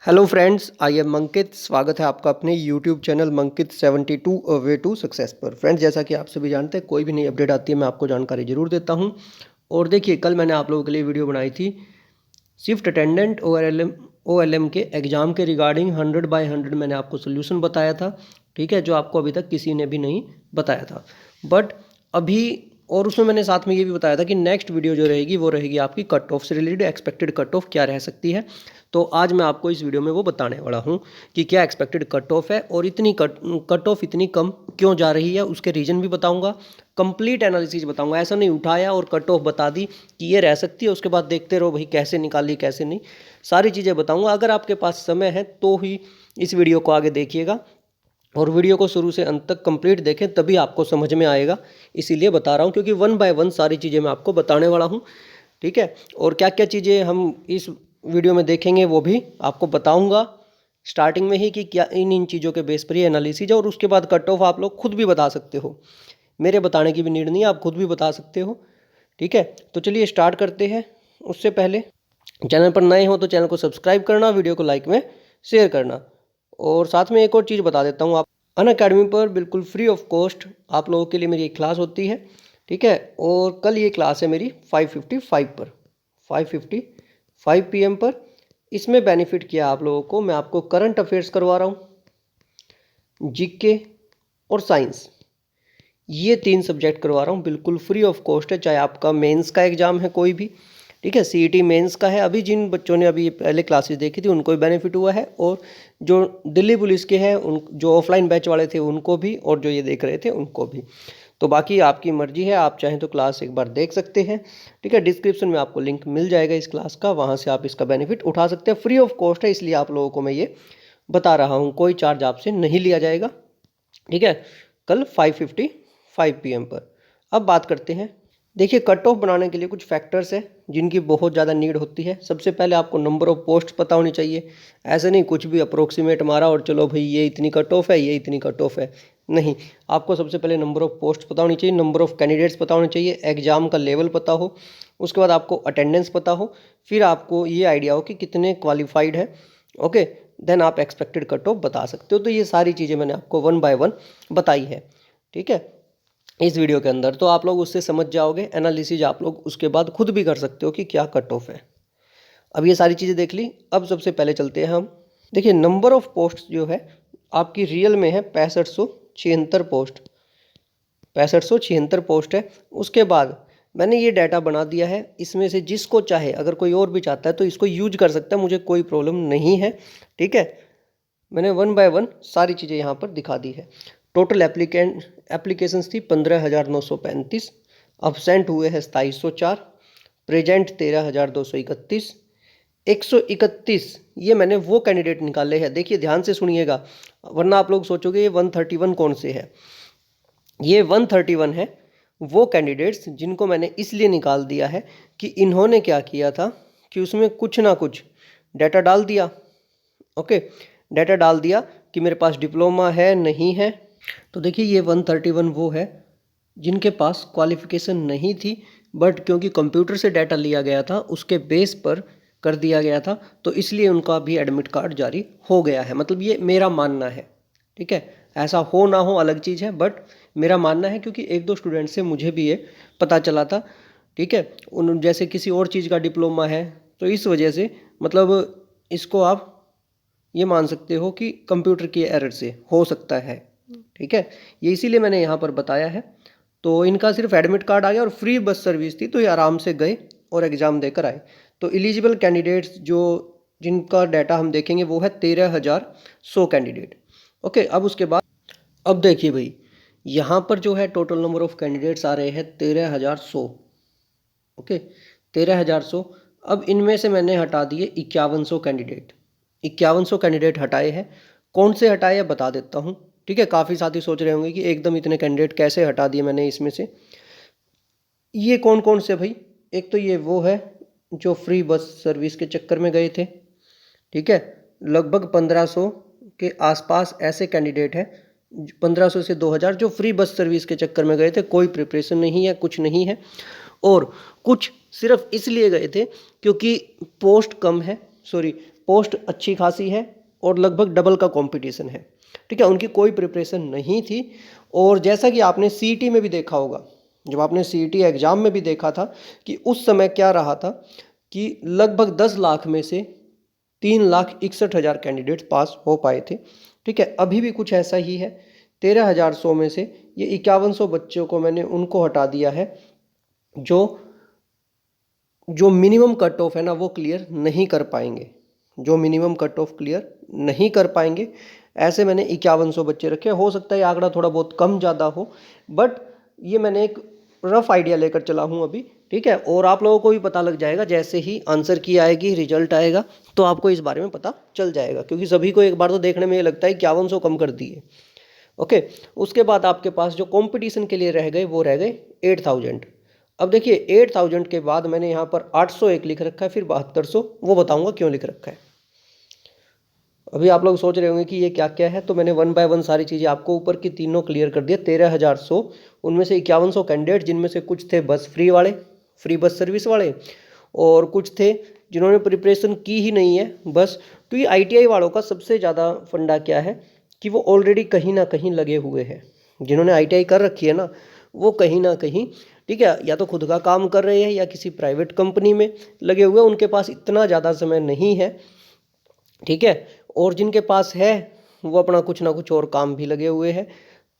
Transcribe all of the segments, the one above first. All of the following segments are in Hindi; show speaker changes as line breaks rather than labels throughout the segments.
Hello friends, I am Ankit. स्वागत है आपका अपने YouTube channel Mankit 72 way to success पर। फ्रेंड्स, जैसा कि आप सभी जानते हैं, कोई भी नई अपडेट आती है मैं आपको जानकारी जरूर देता हूं। और देखिए, कल मैंने आप लोगों के लिए वीडियो बनाई थी शिफ्ट अटेंडेंट OLM के एग्ज़ाम के रिगार्डिंग 100/100 मैंने आपको सोल्यूशन बताया था। ठीक है, जो आपको अभी तक किसी ने भी नहीं बताया था। बट अभी और उसमें मैंने साथ में ये भी बताया था कि नेक्स्ट वीडियो जो रहेगी वो रहेगी आपकी कट ऑफ से रिलेटेड। एक्सपेक्टेड कट ऑफ क्या रह सकती है, तो आज मैं आपको इस वीडियो में वो बताने वाला हूँ कि क्या एक्सपेक्टेड कट ऑफ है और इतनी कट ऑफ इतनी कम क्यों जा रही है, उसके रीज़न भी बताऊँगा। कंप्लीट एनालिसिस बताऊँगा। ऐसा नहीं उठाया और कट ऑफ बता दी कि ये रह सकती है, उसके बाद देखते रहो भाई कैसे निकाली कैसे नहीं। सारी चीज़ें बताऊँगा। अगर आपके पास समय है तो ही इस वीडियो को आगे देखिएगा और वीडियो को शुरू से अंत तक कंप्लीट देखें, तभी आपको समझ में आएगा। इसीलिए बता रहा हूँ, क्योंकि 1 बाय 1 सारी चीज़ें मैं आपको बताने वाला हूँ। ठीक है, और क्या क्या चीज़ें हम इस वीडियो में देखेंगे वो भी आपको बताऊंगा स्टार्टिंग में ही कि क्या इन चीज़ों के बेस पर ही एनालिसिस है। और उसके बाद कट ऑफ आप लोग खुद भी बता सकते हो, मेरे बताने की भी नीड नहीं है, आप खुद भी बता सकते हो। ठीक है, तो चलिए स्टार्ट करते हैं। उससे पहले चैनल पर नए हो तो चैनल को सब्सक्राइब करना, वीडियो को लाइक में शेयर करना। और साथ में एक और चीज़ बता देता हूँ, आप अनअकैडमी पर बिल्कुल फ्री ऑफ कॉस्ट आप लोगों के लिए मेरी एक क्लास होती है। ठीक है, और कल ये क्लास है मेरी 5:55 पर, 5:55 PM पर। इसमें बेनिफिट किया आप लोगों को, मैं आपको करंट अफेयर्स करवा रहा हूँ, जीके और साइंस, ये 3 सब्जेक्ट करवा रहा हूँ, बिल्कुल फ्री ऑफ कॉस्ट है। चाहे आपका मेंस का एग्ज़ाम है कोई भी, ठीक है, सीईटी मेंस का है। अभी जिन बच्चों ने अभी पहले क्लासेस देखी थी उनको भी बेनिफिट हुआ है, और जो दिल्ली पुलिस के हैं उन जो ऑफलाइन बैच वाले थे उनको भी, और जो ये देख रहे थे उनको भी। तो बाकी आपकी मर्जी है, आप चाहें तो क्लास एक बार देख सकते हैं। ठीक है, डिस्क्रिप्शन में आपको लिंक मिल जाएगा इस क्लास का, वहाँ से आप इसका बेनिफिट उठा सकते हैं। फ्री ऑफ कॉस्ट है, इसलिए आप लोगों को मैं ये बता रहा हूँ, कोई चार्ज आपसे नहीं लिया जाएगा। ठीक है, कल 5:55 PM पर। अब बात करते हैं। देखिए, कट ऑफ बनाने के लिए कुछ फैक्टर्स हैं जिनकी बहुत ज़्यादा नीड होती है। सबसे पहले आपको नंबर ऑफ पोस्ट पता होनी चाहिए। ऐसे नहीं कुछ भी अप्रोक्सीमेट मारा और चलो भाई ये इतनी कट ऑफ है, ये इतनी कट ऑफ है, नहीं। आपको सबसे पहले नंबर ऑफ पोस्ट पता होनी चाहिए, नंबर ऑफ कैंडिडेट्स पता होने चाहिए, एग्जाम का लेवल पता हो, उसके बाद आपको अटेंडेंस पता हो, फिर आपको ये आइडिया हो कि कितने क्वालिफाइड है। ओके, देन आप एक्सपेक्टेड कट ऑफ बता सकते हो। तो ये सारी चीज़ें मैंने आपको 1 बाय 1 बताई है। ठीक है, इस वीडियो के अंदर, तो आप लोग उससे समझ जाओगे। एनालिसिस आप लोग उसके बाद खुद भी कर सकते हो कि क्या कट ऑफ है। अब ये सारी चीज़ें देख ली। अब सबसे पहले चलते हैं हम। देखिए, नंबर ऑफ पोस्ट जो है आपकी रियल में है 6576 पोस्ट, 6576 पोस्ट है। उसके बाद मैंने ये डाटा बना दिया है, इसमें से जिसको चाहे, अगर कोई और भी चाहता है तो इसको यूज कर सकता है, मुझे कोई प्रॉब्लम नहीं है। ठीक है, मैंने 1 बाय 1 सारी चीज़ें यहाँ पर दिखा दी है। टोटल एप्लीकेशंस थी 15,935, अब्सेंट हुए हैं 2704, प्रेजेंट 13,231, 131 ये मैंने वो कैंडिडेट निकाले हैं। देखिए ध्यान से सुनिएगा, वरना आप लोग सोचोगे ये 131 कौन से है। ये 131 है वो कैंडिडेट्स जिनको मैंने इसलिए निकाल दिया है कि इन्होंने क्या किया था कि उसमें कुछ ना कुछ डाटा डाल दिया। ओके, डाटा डाल दिया कि मेरे पास डिप्लोमा है नहीं है। तो देखिए, ये 131 वो है जिनके पास क्वालिफिकेशन नहीं थी, बट क्योंकि कंप्यूटर से डाटा लिया गया था उसके बेस पर कर दिया गया था, तो इसलिए उनका भी एडमिट कार्ड जारी हो गया है। मतलब ये मेरा मानना है। ठीक है, ऐसा हो ना हो अलग चीज़ है, बट मेरा मानना है, क्योंकि 1-2 स्टूडेंट से मुझे भी ये पता चला था। ठीक है, उन जैसे किसी और चीज़ का डिप्लोमा है, तो इस वजह से मतलब इसको आप ये मान सकते हो कि कंप्यूटर की एरर से हो सकता है। ठीक है, ये इसीलिए मैंने यहाँ पर बताया है। तो इनका सिर्फ एडमिट कार्ड आ गया और फ्री बस सर्विस थी, तो ये आराम से गए और एग्ज़ाम देकर आए। तो एलिजिबल कैंडिडेट्स जो जिनका डाटा हम देखेंगे वो है 13,100 कैंडिडेट। ओके, अब उसके बाद अब देखिए भाई, यहाँ पर जो है टोटल नंबर ऑफ कैंडिडेट्स आ रहे हैं 13,100। ओके, 13,100। अब इनमें से मैंने हटा दिए 5,100 कैंडिडेट, 5,100 कैंडिडेट हटाए हैं। कौन से हटाए हैं बता देता हूँ। ठीक है, काफ़ी साथी सोच रहे होंगे कि एकदम इतने कैंडिडेट कैसे हटा दिए मैंने इसमें से। ये कौन कौन से भाई, एक तो ये वो है जो फ्री बस सर्विस के चक्कर में गए थे। ठीक है, लगभग 1,500 के आसपास ऐसे कैंडिडेट हैं, 1,500 से 2,000 जो फ्री बस सर्विस के चक्कर में गए थे, कोई प्रिपरेशन नहीं है, कुछ नहीं है। और कुछ सिर्फ इसलिए गए थे क्योंकि पोस्ट कम है, सॉरी पोस्ट अच्छी खासी है और लगभग डबल का कंपटीशन है। ठीक है, उनकी कोई प्रिपरेशन नहीं थी। और जैसा कि आपने सीईटी में भी देखा होगा, जब आपने सीईटी एग्ज़ाम में भी देखा था कि उस समय क्या रहा था कि लगभग 10 लाख में से 3,61,000 कैंडिडेट पास हो पाए थे। ठीक है, अभी भी कुछ ऐसा ही है। 13,100 में से ये 5100 बच्चों को मैंने उनको हटा दिया है जो जो मिनिमम कट ऑफ है ना वो क्लियर नहीं कर पाएंगे, जो मिनिमम कट ऑफ क्लियर नहीं कर पाएंगे। ऐसे मैंने 5100 बच्चे रखे। हो सकता है आंकड़ा थोड़ा बहुत कम ज़्यादा हो, बट ये मैंने एक रफ आइडिया लेकर चला हूँ अभी। ठीक है, और आप लोगों को भी पता लग जाएगा जैसे ही आंसर की आएगी, रिजल्ट आएगा, तो आपको इस बारे में पता चल जाएगा, क्योंकि सभी को एक बार तो देखने में ये लगता है 5100 कम कर दिए। ओके, उसके बाद आपके पास जो कंपटीशन के लिए रह गए वो रह गए 8000। अब देखिए 8000 के बाद मैंने यहाँ पर 801 लिख रखा है, फिर 7200, वो बताऊंगा क्यों लिख रखा है। अभी आप लोग सोच रहे होंगे कि ये क्या क्या है, तो मैंने वन बाय वन सारी चीज़ें आपको ऊपर की तीनों क्लियर कर दिया। 13,100, उनमें से 5100 कैंडिडेट, जिनमें से कुछ थे बस फ्री वाले, फ्री बस सर्विस वाले, और कुछ थे जिन्होंने प्रिपरेशन की ही नहीं है बस। तो ये ITI वालों का सबसे ज़्यादा फंडा क्या है कि वो ऑलरेडी कहीं ना कहीं लगे हुए हैं। जिन्होंने ITI कर रखी है ना वो कहीं ना कहीं, ठीक है, या तो खुद का काम कर रहे हैं या किसी प्राइवेट कंपनी में लगे हुए हैं, उनके पास इतना ज़्यादा समय नहीं है। ठीक है, और जिनके पास है वो अपना कुछ ना कुछ और काम भी लगे हुए हैं।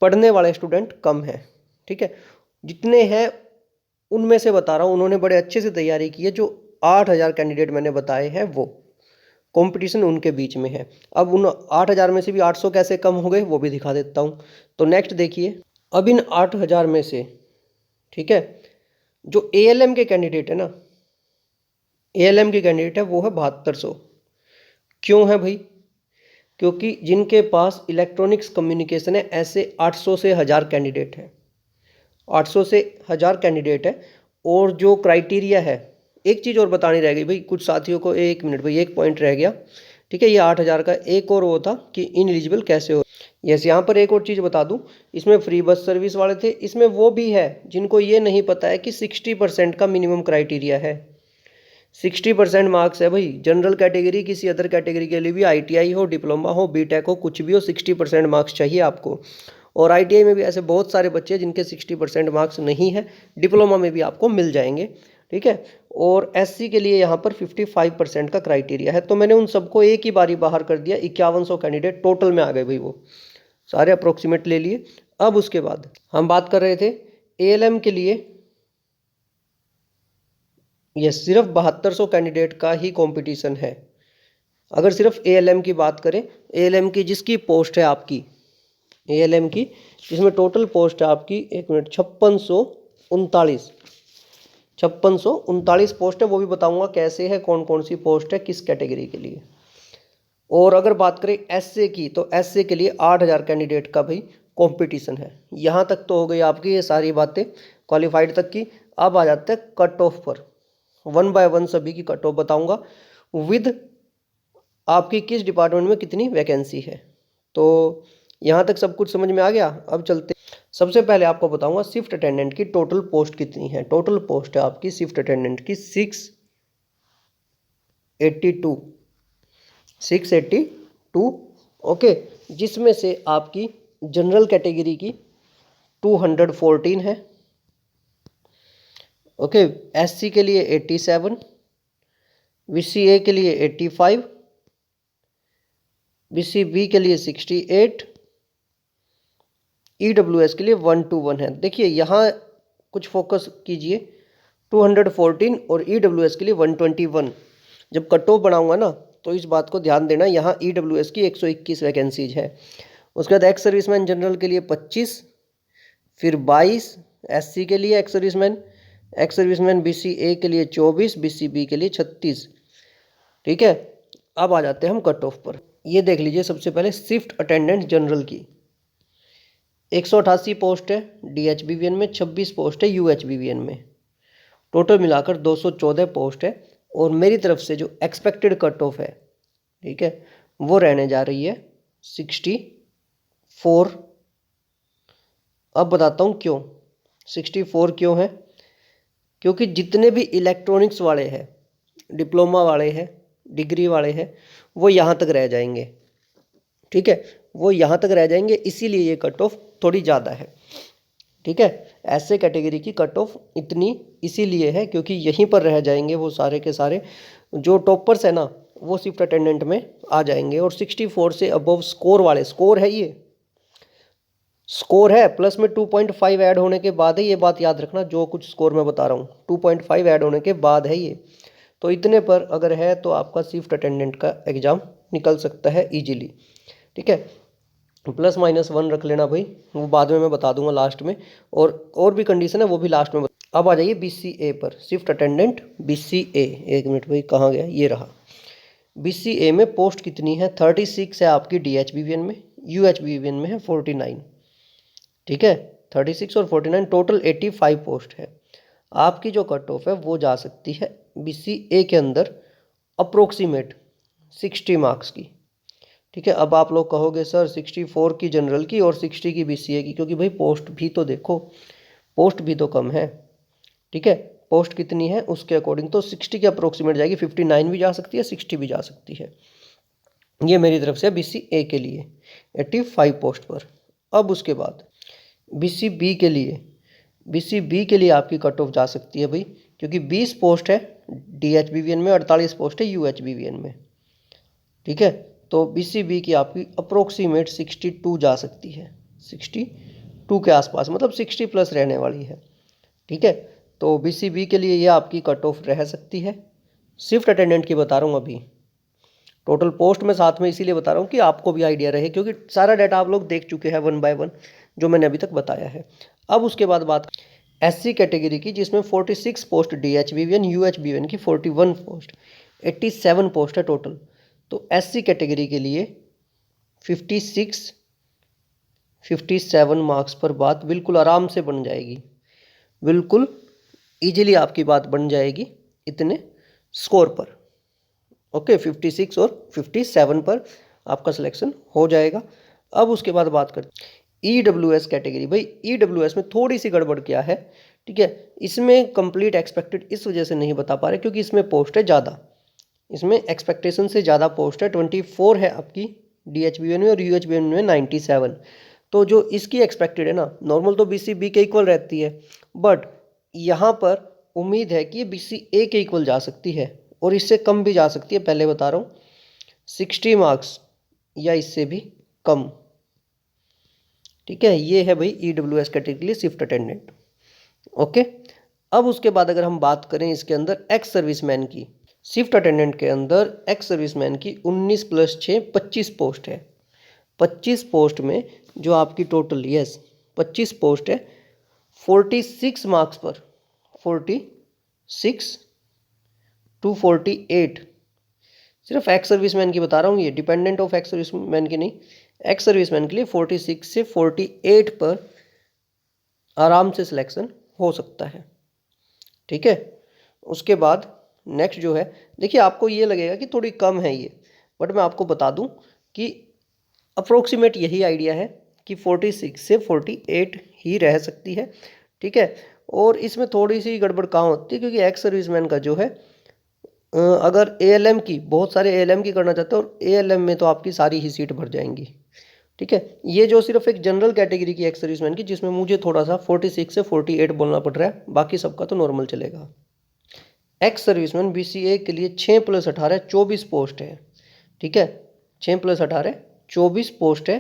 पढ़ने वाले स्टूडेंट कम हैं। ठीक है, जितने हैं उनमें से बता रहा हूँ, उन्होंने बड़े अच्छे से तैयारी की है। जो 8,000 कैंडिडेट मैंने बताए हैं वो कंपटीशन उनके बीच में है। अब उन 8,000 में से भी 800 कैसे कम हो गए वो भी दिखा देता हूँ। तो नेक्स्ट देखिए, अब इन 8,000 में से, ठीक है, जो ALM के कैंडिडेट है ना, ALM के कैंडिडेट है वो है 7200। क्यों है भाई? क्योंकि जिनके पास इलेक्ट्रॉनिक्स कम्युनिकेशन है ऐसे 800 से 1000 कैंडिडेट है, 800 से 1000 कैंडिडेट है। और जो क्राइटेरिया है, एक चीज़ और बतानी रह गई भाई कुछ साथियों को, 1 मिनट भाई, एक पॉइंट रह गया। ठीक है, ये 8,000 का एक और वो था कि इनएलिजिबल कैसे हो। यस, यहाँ पर एक और चीज़ बता दूँ, इसमें फ्री बस सर्विस वाले थे, इसमें वो भी है जिनको ये नहीं पता है कि 60% का मिनिमम क्राइटेरिया है। 60% मार्क्स है भाई। जनरल कैटेगरी, किसी अदर कैटेगरी के लिए भी, ITI हो, डिप्लोमा हो, BTech हो, कुछ भी हो, 60% मार्क्स चाहिए आपको। और ITI में भी ऐसे बहुत सारे बच्चे हैं जिनके 60% मार्क्स नहीं है, डिप्लोमा में भी आपको मिल जाएंगे। ठीक है, और SC के लिए यहाँ पर 55% का क्राइटेरिया है। तो मैंने उन सबको एक ही बारी बाहर कर दिया। 5100 कैंडिडेट टोटल में आ गए भाई, वो सारे अप्रोक्सीमेट ले लिए। अब उसके बाद हम बात कर रहे थे ALM के लिए। ये सिर्फ 7200 कैंडिडेट का ही कंपटीशन है। अगर सिर्फ ALM की बात करें, ALM की जिसकी पोस्ट है आपकी, ALM की जिसमें टोटल पोस्ट है आपकी, 1 मिनट, 5639 पोस्ट है। वो भी बताऊंगा कैसे है, कौन कौन सी पोस्ट है किस कैटेगरी के लिए। और अगर बात करें SA की, तो SA के लिए 8,000 कैंडिडेट का भाई कंपटीशन है। यहाँ तक तो हो गई आपकी ये सारी बातें क्वालिफाइड तक की। अब आ जाते हैं कट ऑफ पर। वन बाय वन सभी की कट ऑफ बताऊंगा, विद आपकी किस डिपार्टमेंट में कितनी वैकेंसी है। तो यहाँ तक सब कुछ समझ में आ गया। अब चलते, सबसे पहले आपको बताऊंगा शिफ्ट अटेंडेंट की टोटल पोस्ट कितनी है। टोटल पोस्ट है आपकी शिफ्ट अटेंडेंट की 682। ओके, जिसमें से आपकी जनरल कैटेगरी की 214 है। ओके, SC के लिए 87, BCA के लिए 85, BCB के लिए 68, EWS के लिए 121 है। देखिए यहाँ कुछ फोकस कीजिए, 214 और EWS के लिए 121। जब कट ऑफ बनाऊंगा ना तो इस बात को ध्यान देना, यहाँ EWS की 121 वैकेंसीज है। उसके बाद एक्स सर्विसमैन जनरल के लिए 25, फिर 22 SC के लिए एक्स सर्विसमैन BCA के लिए 24, BCB के लिए 36। ठीक है, अब आ जाते हैं हम कट ऑफ पर। ये देख लीजिए सबसे पहले शिफ्ट अटेंडेंट जनरल की 188 पोस्ट है DHBVN में, 26 पोस्ट है UHBVN में, टोटल मिलाकर 214 पोस्ट है। और मेरी तरफ से जो एक्सपेक्टेड कट ऑफ है, ठीक है, वो रहने जा रही है 64। अब बताता हूँ क्यों 64 क्यों है। क्योंकि जितने भी इलेक्ट्रॉनिक्स वाले हैं, डिप्लोमा वाले हैं, डिग्री वाले हैं वो यहाँ तक रह जाएंगे, ठीक है, वो यहाँ तक रह जाएंगे, इसीलिए ये कट ऑफ थोड़ी ज़्यादा है, ठीक है। ऐसे कैटेगरी की कट ऑफ इतनी इसीलिए है क्योंकि यहीं पर रह जाएंगे वो सारे के सारे जो टॉपर्स है ना, वो शिफ्ट अटेंडेंट में आ जाएंगे। और 64 से अबव स्कोर वाले, स्कोर है ये, स्कोर है प्लस में 2.5 ऐड होने के बाद है, ये बात याद रखना, जो कुछ स्कोर मैं बता रहा हूँ 2.5 ऐड होने के बाद है ये। तो इतने पर अगर है तो आपका शिफ्ट अटेंडेंट का एग्ज़ाम निकल सकता है इजीली, ठीक है। +-1 रख लेना भाई, वो बाद में मैं बता दूंगा लास्ट में, और भी कंडीशन है वो भी लास्ट में अब आ जाइए BCA पर, शिफ्ट अटेंडेंट BCA। एक मिनट भाई, कहाँ गया, ये रहा। BCA में पोस्ट कितनी है, 36 है आपकी DHBVN में, UHBVN में है 49, ठीक है। 36 और 49 टोटल 85 पोस्ट है। आपकी जो कट ऑफ है वो जा सकती है BCA के अंदर अप्रोक्सीमेट 60 मार्क्स की, ठीक है। अब आप लोग कहोगे सर 64 की जनरल की और 60 की BCA की, क्योंकि भाई पोस्ट भी तो देखो, पोस्ट भी तो कम है, ठीक है। पोस्ट कितनी है उसके अकॉर्डिंग तो 60 के अप्रोक्सीमेट जाएगी, 59 भी जा सकती है, 60 भी जा सकती है। ये मेरी तरफ से BCA के लिए 85 पोस्ट पर। अब उसके बाद BCB के लिए, BCB के लिए आपकी कट ऑफ जा सकती है भाई, क्योंकि 20 पोस्ट है DHBVN में, 48 पोस्ट है UHBVN में, ठीक है। तो BCB की आपकी अप्रोक्सीमेट 62 जा सकती है, 62 के आसपास, मतलब 60 प्लस रहने वाली है, ठीक है। तो BCB के लिए ये आपकी कट ऑफ रह सकती है। शिफ्ट अटेंडेंट की बता रहा हूँ अभी, टोटल पोस्ट में साथ में इसीलिए बता रहा हूँ कि आपको भी आइडिया रहे, क्योंकि सारा डाटा आप लोग देख चुके हैं 1 बाय 1 जो मैंने अभी तक बताया है। अब उसके बाद बात SC कैटेगरी की, जिसमें 46 पोस्ट DHBVN, UHBVN की 41 पोस्ट, 87 पोस्ट है टोटल। तो SC कैटेगरी के लिए 56 57 मार्क्स पर बात बिल्कुल आराम से बन जाएगी, बिल्कुल इजीली आपकी बात बन जाएगी इतने स्कोर पर, ओके। 56 और 57 पर आपका सिलेक्शन हो जाएगा। अब उसके बाद बात करते EWS कैटेगरी। भाई EWS में थोड़ी सी गड़बड़ क्या है, ठीक है, इसमें कंप्लीट एक्सपेक्टेड इस वजह से नहीं बता पा रहे क्योंकि इसमें पोस्ट है ज़्यादा, इसमें एक्सपेक्टेशन से ज़्यादा पोस्ट है, 24 है आपकी DHBVN में और UHBVN में 97। तो जो इसकी एक्सपेक्टेड है ना, नॉर्मल तो BCB के इक्वल रहती है, बट यहाँ पर उम्मीद है कि ये BCA के इक्वल जा सकती है और इससे कम भी जा सकती है, पहले बता रहा हूँ 60 मार्क्स या इससे भी कम, ठीक है। ये है भाई EWS कैटेगरी के लिए शिफ्ट अटेंडेंट, ओके। अब उसके बाद अगर हम बात करें इसके अंदर एक्स सर्विसमैन की, शिफ्ट अटेंडेंट के अंदर एक्स सर्विसमैन की 19 + 6 25 पोस्ट है। 25 पोस्ट में जो आपकी टोटल 25 पोस्ट है, 46 मार्क्स पर, 46 to 48, सिर्फ एक्स सर्विसमैन की बता रहा हूँ, ये डिपेंडेंट ऑफ एक्स सर्विसमैन की नहीं, एक्स सर्विसमैन के लिए 46 से 48 पर आराम से सिलेक्शन हो सकता है, ठीक है। उसके बाद नेक्स्ट जो है, देखिए आपको ये लगेगा कि थोड़ी कम है ये, बट मैं आपको बता दूं कि अप्रोक्सीमेट यही आइडिया है कि 46 से 48 ही रह सकती है, ठीक है। और इसमें थोड़ी सी गड़बड़ कहाँ होती है, क्योंकि एक्स सर्विसमैन का जो है अगर ALM की, बहुत सारे ALM की करना चाहते हो और ALM में तो आपकी सारी ही सीट भर जाएंगी, ठीक है। ये जो सिर्फ एक जनरल कैटेगरी की एक्स सर्विसमैन की, जिसमें मुझे थोड़ा सा 46 से 48 बोलना पड़ रहा है, बाकी सबका तो नॉर्मल चलेगा। एक्स सर्विसमैन BCA के लिए 6 + 18 24 पोस्ट है, ठीक है, 6 + 18 24 पोस्ट है।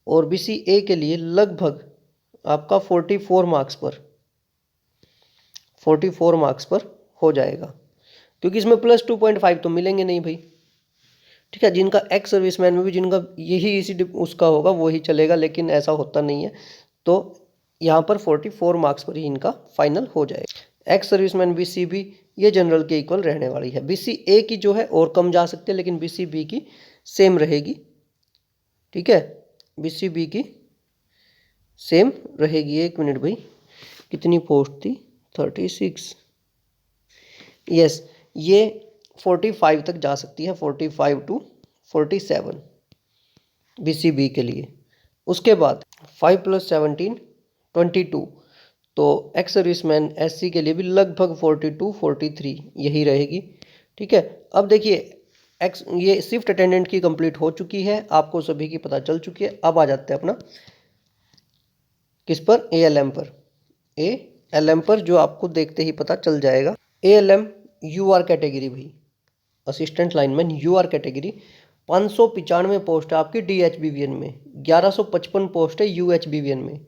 और BCA के लिए लगभग आपका 44 मार्क्स पर, 44 मार्क्स पर हो जाएगा, क्योंकि इसमें +2.5 तो मिलेंगे नहीं भाई, ठीक है। जिनका एक्स सर्विसमैन में भी जिनका यही इसी उसका होगा वही चलेगा, लेकिन ऐसा होता नहीं है, तो यहाँ पर 44 मार्क्स पर ही इनका फाइनल हो जाएगा। एक्स सर्विसमैन BCB ये जनरल के इक्वल रहने वाली है। BCA की जो है और कम जा सकती है, लेकिन BCB की सेम रहेगी, ठीक है, BCB की सेम रहेगी। एक मिनट भाई, कितनी पोस्ट थी, 36, यस, ये 45 तक जा सकती है, 45 to 47 BCB के लिए। उसके बाद 5 + 17 22, तो एक्स सर्विसमैन SC के लिए भी लगभग 42 43 यही रहेगी, ठीक है। अब देखिए ये शिफ्ट अटेंडेंट की कंप्लीट हो चुकी है, आपको सभी की पता चल चुकी है। अब आ जाते हैं अपना किस पर, ALM पर। ALM पर जो आपको देखते ही पता चल जाएगा। ALM UR कैटेगरी भाई, assistant lineman UR category 595 post है आपकी DHBVN में, 1155 पोस्ट है UHBVN में,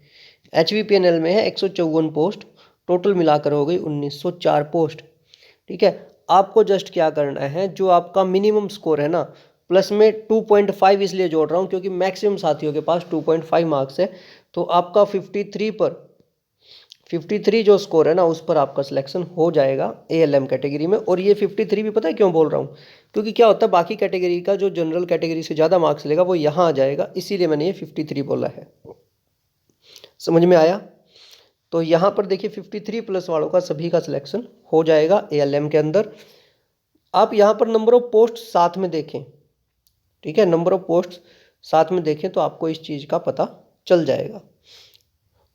HVPNL में है 154 पोस्ट, टोटल मिलाकर हो गई 1904 पोस्ट। ठीक है, आपको जस्ट क्या करना है, जो आपका मिनिमम स्कोर है ना, प्लस में 2.5 इसलिए जोड़ रहा हूँ क्योंकि मैक्सिमम साथियों के पास 2.5 मार्क्स है, तो आपका 53 जो स्कोर है ना, उस पर आपका सिलेक्शन हो जाएगा ALM कैटेगरी में। और ये 53 भी पता है क्यों बोल रहा हूँ, क्योंकि क्या होता है बाकी कैटेगरी का जो जनरल कैटेगरी से ज़्यादा मार्क्स लेगा वो यहाँ आ जाएगा, इसीलिए मैंने ये 53 बोला है। समझ में आया? तो यहाँ पर देखिए 53 प्लस वालों का सभी का सिलेक्शन हो जाएगा ALM के अंदर। आप यहाँ पर नंबर ऑफ पोस्ट साथ में देखें, ठीक है, नंबर ऑफ पोस्ट साथ में देखें तो आपको इस चीज़ का पता चल जाएगा।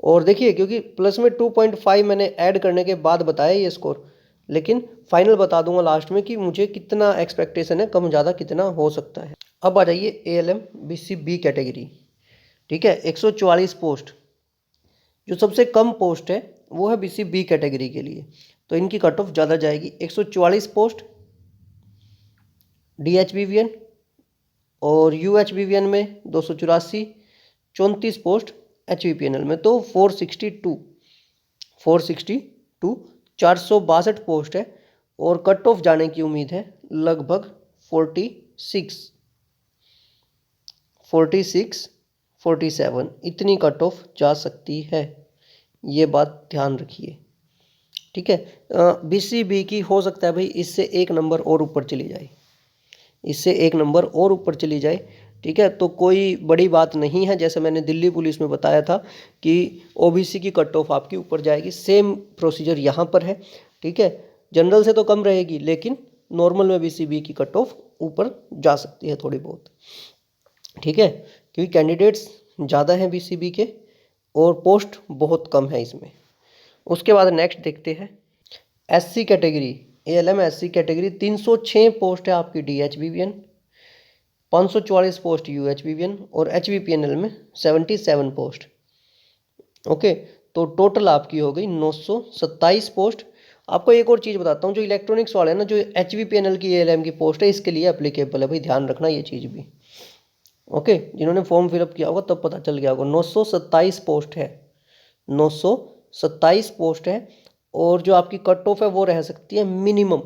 और देखिए क्योंकि प्लस में 2.5 मैंने ऐड करने के बाद बताया ये स्कोर, लेकिन फाइनल बता दूंगा लास्ट में कि मुझे कितना एक्सपेक्टेशन है, कम ज़्यादा कितना हो सकता है। अब आ जाइए ALM BCB कैटेगरी। ठीक है, 144 पोस्ट, जो सबसे कम पोस्ट है वो है BCB कैटेगरी के लिए, तो इनकी कट ऑफ ज़्यादा जाएगी। 144 पोस्ट DHBVN और UHBVN में 284, 34 पोस्ट HVPNL में, तो 462 462 पोस्ट है। और कट ऑफ जाने की उम्मीद है लगभग 47 इतनी कट ऑफ जा सकती है, ये बात ध्यान रखिए। ठीक है, BCB की हो सकता है भाई इससे एक नंबर और ऊपर चली जाए, इससे एक नंबर और ऊपर चली जाए। ठीक है, तो कोई बड़ी बात नहीं है, जैसे मैंने दिल्ली पुलिस में बताया था कि OBC की कट ऑफ आपकी ऊपर जाएगी, सेम प्रोसीजर यहाँ पर है। ठीक है, जनरल से तो कम रहेगी, लेकिन नॉर्मल में BCB की कट ऑफ ऊपर जा सकती है थोड़ी बहुत। ठीक है, क्योंकि कैंडिडेट्स ज़्यादा हैं BCB के और पोस्ट बहुत कम है इसमें। उसके बाद नेक्स्ट देखते हैं SC category. ALM SC category 306 post है आपकी DHBVN, 544 पोस्ट UHBVN और HVPNL में 77 पोस्ट। ओके, तो टोटल आपकी हो गई 927 पोस्ट। आपको एक और चीज़ बताता हूँ, जो इलेक्ट्रॉनिक्स वाले हैं ना, जो HVPNL की ALM की पोस्ट है, इसके लिए एप्लीकेबल है भाई, ध्यान रखना ये चीज़ भी। ओके, जिन्होंने फॉर्म फिलअप किया होगा तब पता चल गया होगा। 927 पोस्ट है, 927 पोस्ट है। और जो आपकी कट ऑफ है वो रह सकती है मिनिमम,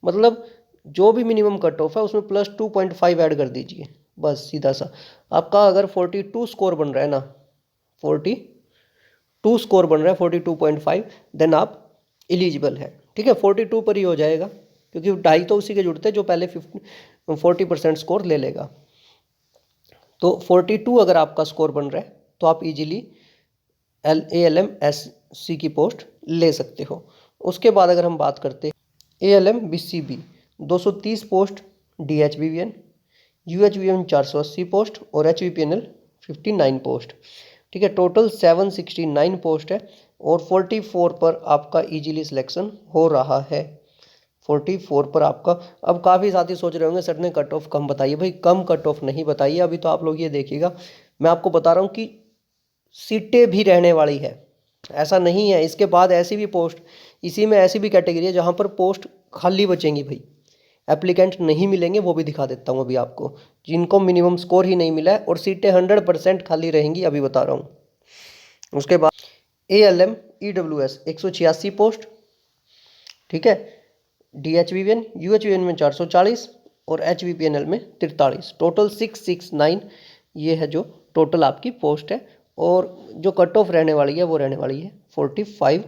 मतलब जो भी मिनिमम कट ऑफ है उसमें प्लस 2.5 ऐड कर दीजिए, बस सीधा सा। आपका अगर 42 स्कोर बन रहा है ना, 42 स्कोर बन रहा है 42.5, देन आप एलिजिबल है। ठीक है, 42 पर ही हो जाएगा, क्योंकि 2.5 तो उसी के जुड़ते हैं जो पहले 40% स्कोर ले लेगा। तो 42 अगर आपका स्कोर बन रहा है तो आप इजीली ALM SC की पोस्ट ले सकते हो। उसके बाद अगर हम बात करते हैं ALM BCB 230 post DHBVN, UHBVN 480 post और HVPNL 59 पोस्ट। ठीक है, टोटल 769 पोस्ट है और 44 पर आपका इजीली सिलेक्शन हो रहा है। 44 पर आपका। अब काफ़ी साथी सोच रहे होंगे सर ने कट ऑफ कम बताइए, भाई कम कट ऑफ नहीं बताइए अभी, तो आप लोग ये देखिएगा, मैं आपको बता रहा हूँ कि सीटें भी रहने वाली है, ऐसा नहीं है। इसके बाद ऐसी भी पोस्ट, इसी में ऐसी भी कैटेगरी है जहाँ पर पोस्ट खाली बचेंगी भाई, एप्लीकेंट नहीं मिलेंगे, वो भी दिखा देता हूँ अभी आपको, जिनको मिनिमम स्कोर ही नहीं मिला है, और सीटें 100% खाली रहेंगी, अभी बता रहा हूँ। उसके बाद ALM EWS 186 पोस्ट। ठीक है, DHBVN UHBVN में 440 और HVPNL में 43, टोटल 669 ये है जो टोटल आपकी पोस्ट है। और जो कट ऑफ रहने वाली है वो रहने वाली है 45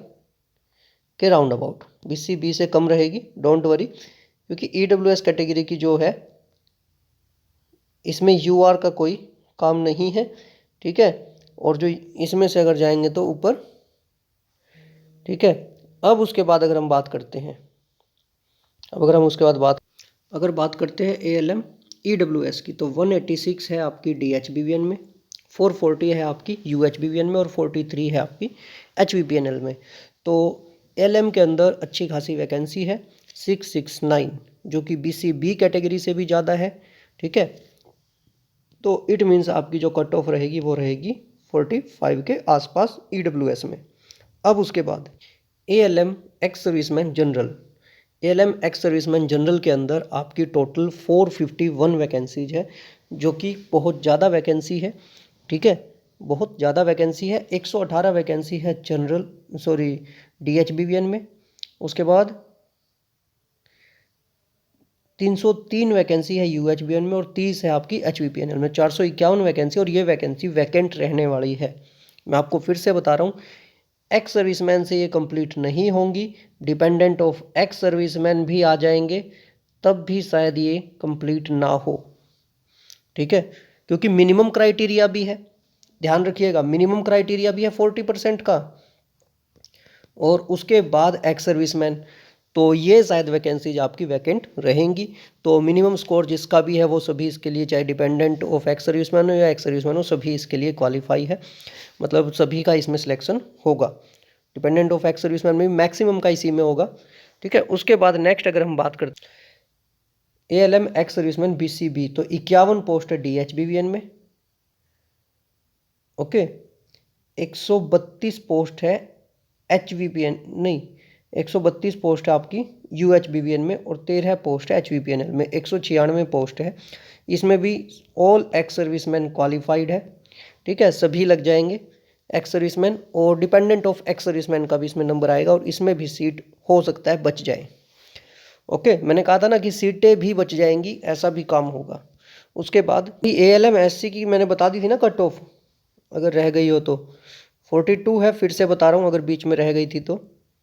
के राउंड अबाउट, BCB से कम रहेगी, डोंट वरी, क्योंकि EWS कैटेगरी की जो है इसमें UR का कोई काम नहीं है। ठीक है, और जो इसमें से अगर जाएंगे तो ऊपर। ठीक है, अब उसके बाद अगर हम बात करते हैं, अगर बात करते हैं ALM EWS की, तो 186 है आपकी DHBVN में, 440 है आपकी UHBVN में और 43 है आपकी HVPNL में। तो ALM के अंदर अच्छी खासी वैकेंसी है, 669 जो कि BCB कैटेगरी से भी ज़्यादा है, ठीक है। तो इट मीन्स आपकी जो कट ऑफ रहेगी वो रहेगी 45 के आसपास EWS में। अब उसके बाद ALM ex serviceman general, ALM ex serviceman general के अंदर आपकी टोटल 451 वैकेंसीज है, जो कि बहुत ज़्यादा वैकेंसी है, ठीक है, बहुत ज़्यादा वैकेंसी है। 118 वैकेंसी है जनरल DHBVN में। उसके बाद 303 वैकेंसी है UHBN में और 30 है आपकी HBPNL में। 451 वैकेंसी, और ये वैकेंसी वैकेंट रहने वाली है। मैं आपको फिर से बता रहा हूँ, एक्स सर्विसमैन से ये कंप्लीट नहीं होंगी, डिपेंडेंट ऑफ एक्स सर्विसमैन भी आ जाएंगे, तब भी शायद ये कंप्लीट ना हो, ठीक है, क्योंकि मिनिमम क्राइटेरिया भी है, ध्यान रखिएगा, मिनिमम क्राइटेरिया भी है 40% का, और उसके बाद एक्स सर्विसमैन, तो ये शायद वैकेंसीज आपकी वैकेंट रहेंगी। तो मिनिमम स्कोर जिसका भी है वो सभी इसके लिए, चाहे डिपेंडेंट ऑफ एक्स सर्विसमैन हो या एक्स सर्विसमैन हो, सभी इसके लिए क्वालिफाई है, मतलब सभी का इसमें सिलेक्शन होगा। डिपेंडेंट ऑफ एक्स सर्विसमैन में मैक्सिमम का इसी में होगा, ठीक है। उसके बाद नेक्स्ट अगर हम बात करते ALM एक्स सर्विसमैन BCB, तो 51 पोस्ट है DHBVN में, ओके। 132 पोस्ट है HVPN, नहीं, 132 पोस्ट है आपकी UHBVN में, और 13 पोस्ट है HVPNL में। 196 पोस्ट है, इसमें भी ऑल एक्स सर्विसमैन क्वालिफाइड है, ठीक है, सभी लग जाएंगे एक्स सर्विसमैन, और डिपेंडेंट ऑफ एक्स सर्विसमैन का भी इसमें नंबर आएगा, और इसमें भी सीट हो सकता है बच जाए, ओके। मैंने कहा था ना कि सीटें भी बच जाएंगी, ऐसा भी काम होगा। उसके बाद ALM SC की मैंने बता दी थी ना कट ऑफ, अगर रह गई हो तो 42 है, फिर से बता रहा हूँ अगर बीच में रह गई थी तो।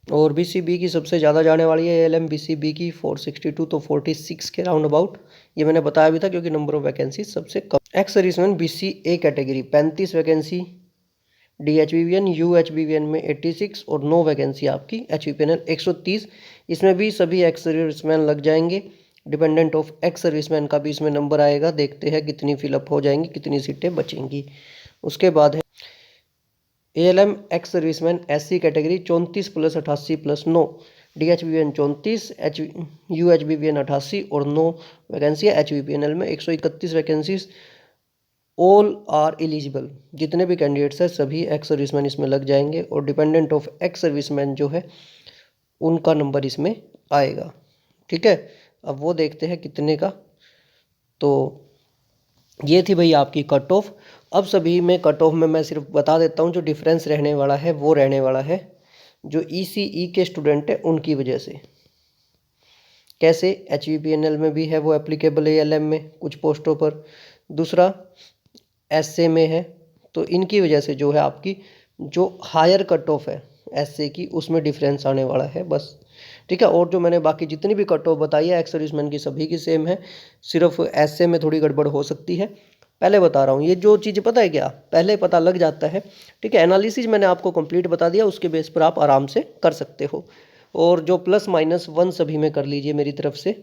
और BCB की सबसे ज़्यादा जाने वाली है ALM BCB की 462, तो 46 के राउंड अबाउट, ये मैंने बताया भी था, क्योंकि नंबर ऑफ वैकेंसी सबसे कम। Ex serviceman BCA category 35 vacancy, DHBVN UHBVN में 86, और 9 वैकेंसी आपकी HBPNL 130, इसमें भी सभी एक्स सर्विसमैन लग जाएंगे। डिपेंडेंट ऑफ एक्स सर्विसमैन का भी इसमें नंबर आएगा, देखते हैं कितनी फिलअप हो जाएंगी, कितनी सीटें बचेंगी। उसके बाद है ALM ex serviceman SC category 34 + 88 + 9, DHBVN 34, UHBVN 88, और 9 वैकेंसी है HBPNL में। 131 वैकेंसीज, ऑल आर एलिजिबल, जितने भी कैंडिडेट्स हैं सभी एक्स सर्विसमैन इसमें लग जाएंगे, और डिपेंडेंट ऑफ एक्स सर्विसमैन जो है उनका नंबर इसमें आएगा, ठीक है। अब वो देखते हैं कितने का। तो ये थी भाई आपकी कट ऑफ। अब सभी में कट ऑफ में मैं सिर्फ बता देता हूँ, जो डिफरेंस रहने वाला है वो रहने वाला है जो ECE के स्टूडेंट हैं उनकी वजह से। कैसे? HBPNL में भी है वो एप्लीकेबल ALM में कुछ पोस्टों पर, दूसरा SA में है, तो इनकी वजह से जो है आपकी जो हायर कट ऑफ है SA की, उसमें डिफरेंस आने वाला है बस, ठीक है। और जो मैंने बाकी जितनी भी कट ऑफ बताई है एक्स सर्विसमैन की सभी की सेम है, सिर्फ SA में थोड़ी गड़बड़ हो सकती है। पहले बता रहा हूँ, ये जो चीज़ पता है क्या, पहले पता लग जाता है, ठीक है। एनालिसिस मैंने आपको कंप्लीट बता दिया, उसके बेस पर आप आराम से कर सकते हो, और जो +-1 सभी में कर लीजिए मेरी तरफ से,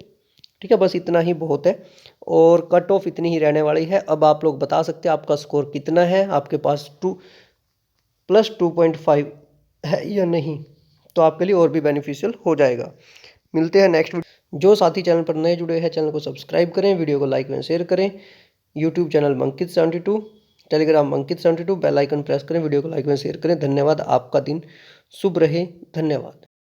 ठीक है, बस इतना ही बहुत है, और कट ऑफ इतनी ही रहने वाली है। अब आप लोग बता सकते हैं आपका स्कोर कितना है, आपके पास +2.5 है या नहीं, तो आपके लिए और भी बेनिफिशियल हो जाएगा। मिलते हैं नेक्स्ट वीडियो। जो साथी चैनल पर नए जुड़े हैं, चैनल को सब्सक्राइब करें, वीडियो को लाइक एंड शेयर करें। यूट्यूब चैनल मंकित72, टेलीग्राम मंकित72, बेल आइकन प्रेस करें, वीडियो को लाइक एंड शेयर करें। धन्यवाद, आपका दिन शुभ रहे, धन्यवाद।